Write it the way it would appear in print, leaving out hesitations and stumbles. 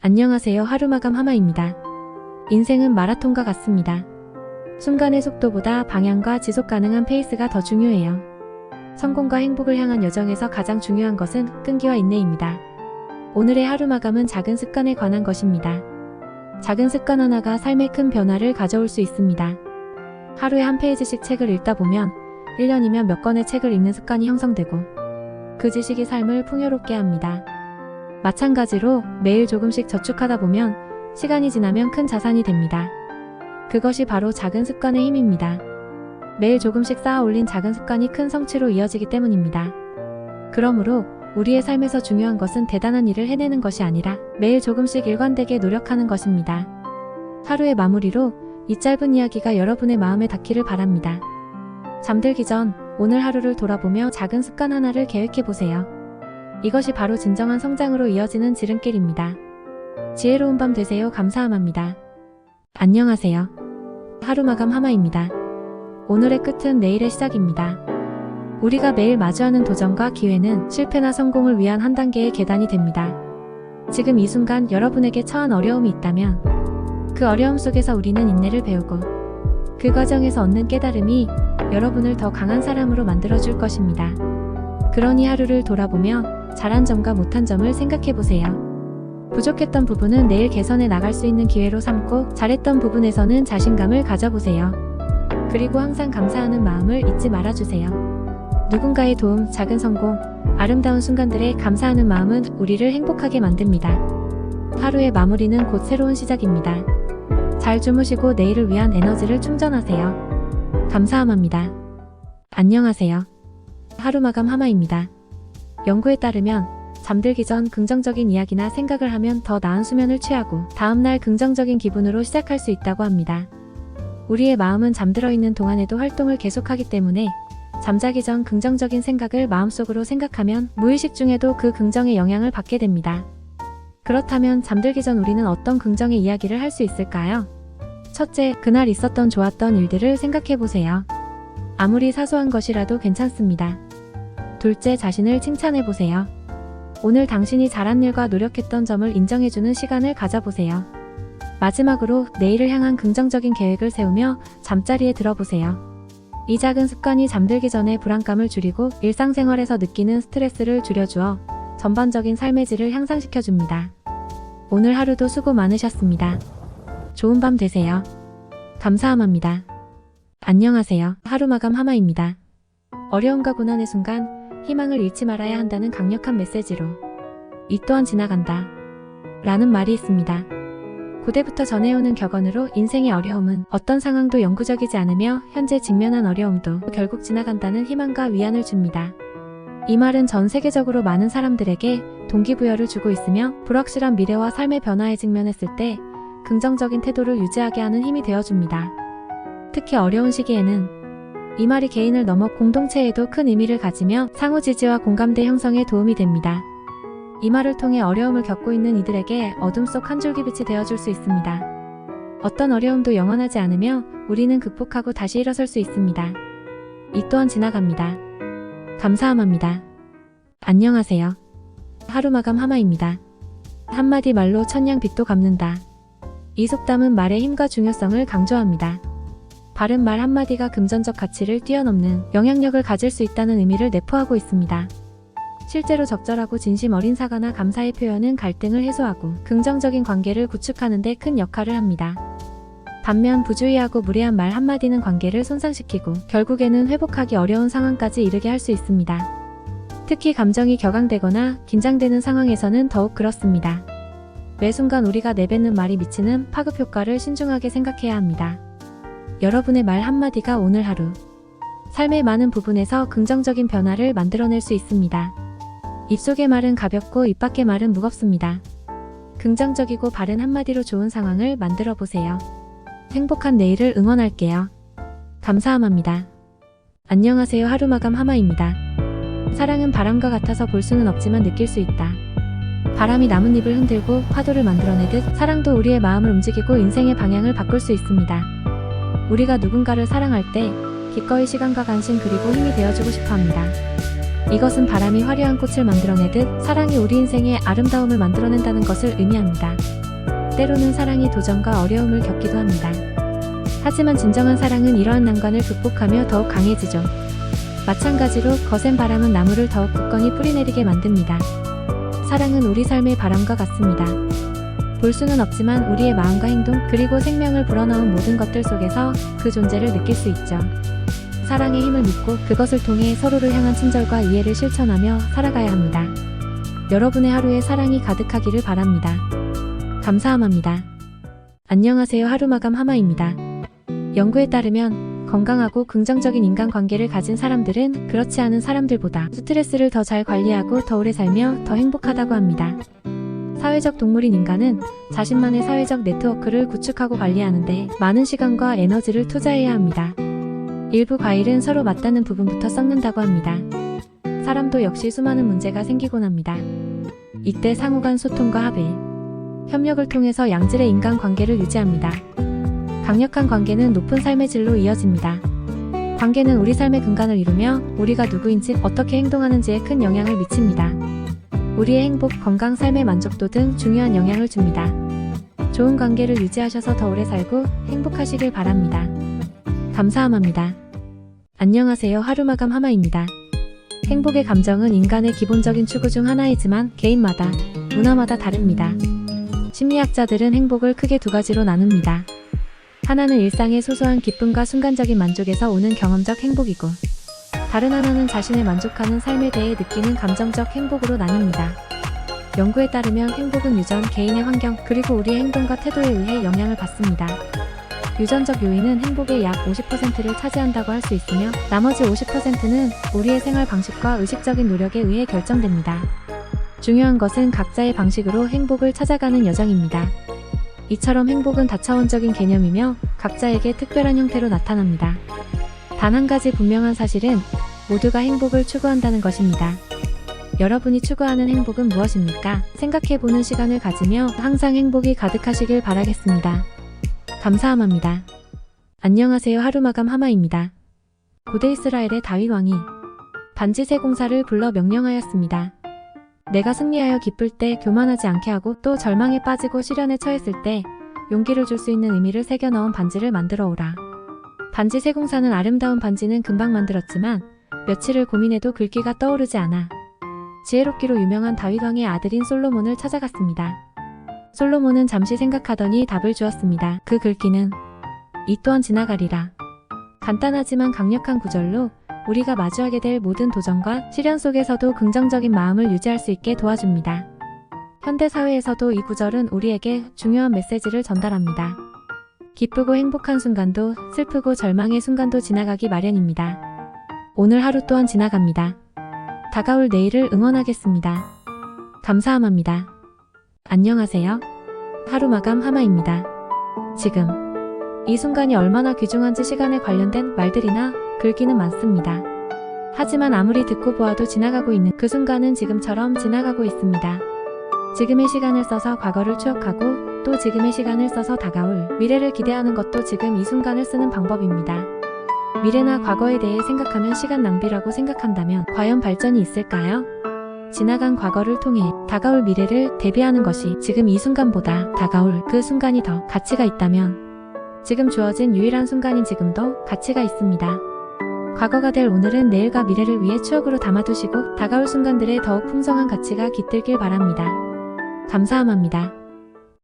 안녕하세요. 하루마감 하마입니다. 인생은 마라톤과 같습니다. 순간의 속도보다 방향과 지속 가능한 페이스가 더 중요해요. 성공과 행복을 향한 여정에서 가장 중요한 것은 끈기와 인내입니다. 오늘의 하루마감은 작은 습관에 관한 것입니다. 작은 습관 하나가 삶에 큰 변화를 가져올 수 있습니다. 하루에 한 페이지씩 책을 읽다 보면 1년이면 몇 권의 책을 읽는 습관이 형성되고 그 지식이 삶을 풍요롭게 합니다. 마찬가지로 매일 조금씩 저축하다 보면 시간이 지나면 큰 자산이 됩니다. 그것이 바로 작은 습관의 힘입니다. 매일 조금씩 쌓아 올린 작은 습관이 큰 성취로 이어지기 때문입니다. 그러므로 우리의 삶에서 중요한 것은 대단한 일을 해내는 것이 아니라 매일 조금씩 일관되게 노력하는 것입니다. 하루의 마무리로 이 짧은 이야기가 여러분의 마음에 닿기를 바랍니다. 잠들기 전 오늘 하루를 돌아보며 작은 습관 하나를 계획해보세요. 이것이 바로 진정한 성장으로 이어지는 지름길입니다. 지혜로운 밤 되세요. 감사합니다. 안녕하세요. 하루마감 하마입니다. 오늘의 끝은 내일의 시작입니다. 우리가 매일 마주하는 도전과 기회는 실패나 성공을 위한 한 단계의 계단이 됩니다. 지금 이 순간 여러분에게 처한 어려움이 있다면 그 어려움 속에서 우리는 인내를 배우고 그 과정에서 얻는 깨달음이 여러분을 더 강한 사람으로 만들어줄 것입니다. 그러니 하루를 돌아보며 잘한 점과 못한 점을 생각해보세요. 부족했던 부분은 내일 개선해 나갈 수 있는 기회로 삼고 잘했던 부분에서는 자신감을 가져보세요. 그리고 항상 감사하는 마음을 잊지 말아주세요. 누군가의 도움, 작은 성공, 아름다운 순간들에 감사하는 마음은 우리를 행복하게 만듭니다. 하루의 마무리는 곧 새로운 시작입니다. 잘 주무시고 내일을 위한 에너지를 충전하세요. 감사합니다. 안녕하세요. 하루마감 하마입니다. 연구에 따르면 잠들기 전 긍정적인 이야기나 생각을 하면 더 나은 수면을 취하고 다음날 긍정적인 기분으로 시작할 수 있다고 합니다. 우리의 마음은 잠들어 있는 동안에도 활동을 계속하기 때문에 잠자기 전 긍정적인 생각을 마음속으로 생각하면 무의식 중에도 그 긍정의 영향을 받게 됩니다. 그렇다면 잠들기 전 우리는 어떤 긍정의 이야기를 할 수 있을까요? 첫째, 그날 있었던 좋았던 일들을 생각해보세요. 아무리 사소한 것이라도 괜찮습니다. 둘째, 자신을 칭찬해보세요. 오늘 당신이 잘한 일과 노력했던 점을 인정해주는 시간을 가져보세요. 마지막으로 내일을 향한 긍정적인 계획을 세우며 잠자리에 들어보세요. 이 작은 습관이 잠들기 전에 불안감을 줄이고 일상생활에서 느끼는 스트레스를 줄여주어 전반적인 삶의 질을 향상시켜줍니다. 오늘 하루도 수고 많으셨습니다. 좋은 밤 되세요. 감사합니다. 안녕하세요. 하루마감 하마입니다. 어려움과 고난의 순간 희망을 잃지 말아야 한다는 강력한 메시지로 이 또한 지나간다 라는 말이 있습니다. 고대부터 전해오는 격언으로 인생의 어려움은 어떤 상황도 영구적이지 않으며 현재 직면한 어려움도 결국 지나간다는 희망과 위안을 줍니다. 이 말은 전 세계적으로 많은 사람들에게 동기부여를 주고 있으며 불확실한 미래와 삶의 변화에 직면했을 때 긍정적인 태도를 유지하게 하는 힘이 되어줍니다. 특히 어려운 시기에는 이 말이 개인을 넘어 공동체에도 큰 의미를 가지며 상호 지지와 공감대 형성에 도움이 됩니다. 이 말을 통해 어려움을 겪고 있는 이들에게 어둠 속 한 줄기 빛이 되어줄 수 있습니다. 어떤 어려움도 영원하지 않으며 우리는 극복하고 다시 일어설 수 있습니다. 이 또한 지나갑니다. 감사합니다. 안녕하세요. 하루마감 하마입니다. 한마디 말로 천냥 빚도 갚는다. 이 속담은 말의 힘과 중요성을 강조합니다. 바른 말 한마디가 금전적 가치를 뛰어넘는 영향력을 가질 수 있다는 의미를 내포하고 있습니다. 실제로 적절하고 진심 어린 사과나 감사의 표현은 갈등을 해소하고 긍정적인 관계를 구축하는 데 큰 역할을 합니다. 반면 부주의하고 무례한 말 한마디는 관계를 손상시키고 결국에는 회복하기 어려운 상황까지 이르게 할 수 있습니다. 특히 감정이 격앙되거나 긴장되는 상황에서는 더욱 그렇습니다. 매 순간 우리가 내뱉는 말이 미치는 파급 효과를 신중하게 생각해야 합니다. 여러분의 말 한마디가 오늘 하루 삶의 많은 부분에서 긍정적인 변화를 만들어낼 수 있습니다. 입속의 말은 가볍고 입 밖의 말은 무겁습니다. 긍정적이고 바른 한마디로 좋은 상황을 만들어 보세요. 행복한 내일을 응원할게요. 감사합니다. 안녕하세요. 하루마감 하마입니다. 사랑은 바람과 같아서 볼 수는 없지만 느낄 수 있다. 바람이 나뭇잎을 흔들고 파도를 만들어내듯 사랑도 우리의 마음을 움직이고 인생의 방향을 바꿀 수 있습니다. 우리가 누군가를 사랑할 때 기꺼이 시간과 관심 그리고 힘이 되어주고 싶어 합니다. 이것은 바람이 화려한 꽃을 만들어내듯 사랑이 우리 인생의 아름다움을 만들어낸다는 것을 의미합니다. 때로는 사랑이 도전과 어려움을 겪기도 합니다. 하지만 진정한 사랑은 이러한 난관을 극복하며 더욱 강해지죠. 마찬가지로 거센 바람은 나무를 더욱 굳건히 뿌리내리게 만듭니다. 사랑은 우리 삶의 바람과 같습니다. 볼 수는 없지만 우리의 마음과 행동 그리고 생명을 불어넣은 모든 것들 속에서 그 존재를 느낄 수 있죠. 사랑의 힘을 믿고 그것을 통해 서로를 향한 친절과 이해를 실천하며 살아가야 합니다. 여러분의 하루에 사랑이 가득하기를 바랍니다. 감사합니다. 안녕하세요. 하루마감 하마입니다. 연구에 따르면 건강하고 긍정적인 인간관계를 가진 사람들은 그렇지 않은 사람들보다 스트레스를 더 잘 관리하고 더 오래 살며 더 행복하다고 합니다. 사회적 동물인 인간은 자신만의 사회적 네트워크를 구축하고 관리하는데 많은 시간과 에너지를 투자해야 합니다. 일부 과일은 서로 맞닿는 부분부터 썩는다고 합니다. 사람도 역시 수많은 문제가 생기곤 합니다. 이때 상호간 소통과 합의, 협력을 통해서 양질의 인간관계를 유지합니다. 강력한 관계는 높은 삶의 질로 이어집니다. 관계는 우리 삶의 근간을 이루며 우리가 누구인지 어떻게 행동하는지에 큰 영향을 미칩니다. 우리의 행복, 건강, 삶의 만족도 등 중요한 영향을 줍니다. 좋은 관계를 유지하셔서 더 오래 살고 행복하시길 바랍니다. 감사합니다. 안녕하세요. 하루마감 하마입니다. 행복의 감정은 인간의 기본적인 추구 중 하나이지만 개인마다, 문화마다 다릅니다. 심리학자들은 행복을 크게 두 가지로 나눕니다. 하나는 일상의 소소한 기쁨과 순간적인 만족에서 오는 경험적 행복이고, 다른 하나는 자신의 만족하는 삶에 대해 느끼는 감정적 행복으로 나뉩니다. 연구에 따르면 행복은 유전, 개인의 환경, 그리고 우리의 행동과 태도에 의해 영향을 받습니다. 유전적 요인은 행복의 약 50%를 차지한다고 할 수 있으며 나머지 50%는 우리의 생활 방식과 의식적인 노력에 의해 결정됩니다. 중요한 것은 각자의 방식으로 행복을 찾아가는 여정입니다. 이처럼 행복은 다차원적인 개념이며 각자에게 특별한 형태로 나타납니다. 단 한 가지 분명한 사실은 모두가 행복을 추구한다는 것입니다. 여러분이 추구하는 행복은 무엇입니까? 생각해보는 시간을 가지며 항상 행복이 가득하시길 바라겠습니다. 감사합니다. 안녕하세요. 하루마감 하마입니다. 고대 이스라엘의 다윗 왕이 반지 세 공사를 불러 명령하였습니다. 내가 승리하여 기쁠 때 교만하지 않게 하고 또 절망에 빠지고 시련에 처했을 때 용기를 줄 수 있는 의미를 새겨 넣은 반지를 만들어 오라. 반지 세 공사는 아름다운 반지는 금방 만들었지만 며칠을 고민해도 글귀가 떠오르지 않아 지혜롭기로 유명한 다윗 왕의 아들인 솔로몬을 찾아갔습니다. 솔로몬은 잠시 생각하더니 답을 주었습니다. 그 글귀는 이 또한 지나가리라. 간단하지만 강력한 구절로 우리가 마주하게 될 모든 도전과 시련 속에서도 긍정적인 마음을 유지할 수 있게 도와줍니다. 현대 사회에서도 이 구절은 우리에게 중요한 메시지를 전달합니다. 기쁘고 행복한 순간도 슬프고 절망의 순간도 지나가기 마련입니다. 오늘 하루 또한 지나갑니다. 다가올 내일을 응원하겠습니다. 감사합니다. 안녕하세요. 하루마감 하마입니다. 지금 이 순간이 얼마나 귀중한지 시간에 관련된 말들이나 글귀는 많습니다. 하지만 아무리 듣고 보아도 지나가고 있는 그 순간은 지금처럼 지나가고 있습니다. 지금의 시간을 써서 과거를 추억하고 또 지금의 시간을 써서 다가올 미래를 기대하는 것도 지금 이 순간을 쓰는 방법입니다. 미래나 과거에 대해 생각하면 시간 낭비라고 생각한다면 과연 발전이 있을까요? 지나간 과거를 통해 다가올 미래를 대비하는 것이 지금 이 순간보다 다가올 그 순간이 더 가치가 있다면 지금 주어진 유일한 순간인 지금도 가치가 있습니다. 과거가 될 오늘은 내일과 미래를 위해 추억으로 담아두시고 다가올 순간들에 더욱 풍성한 가치가 깃들길 바랍니다. 감사합니다.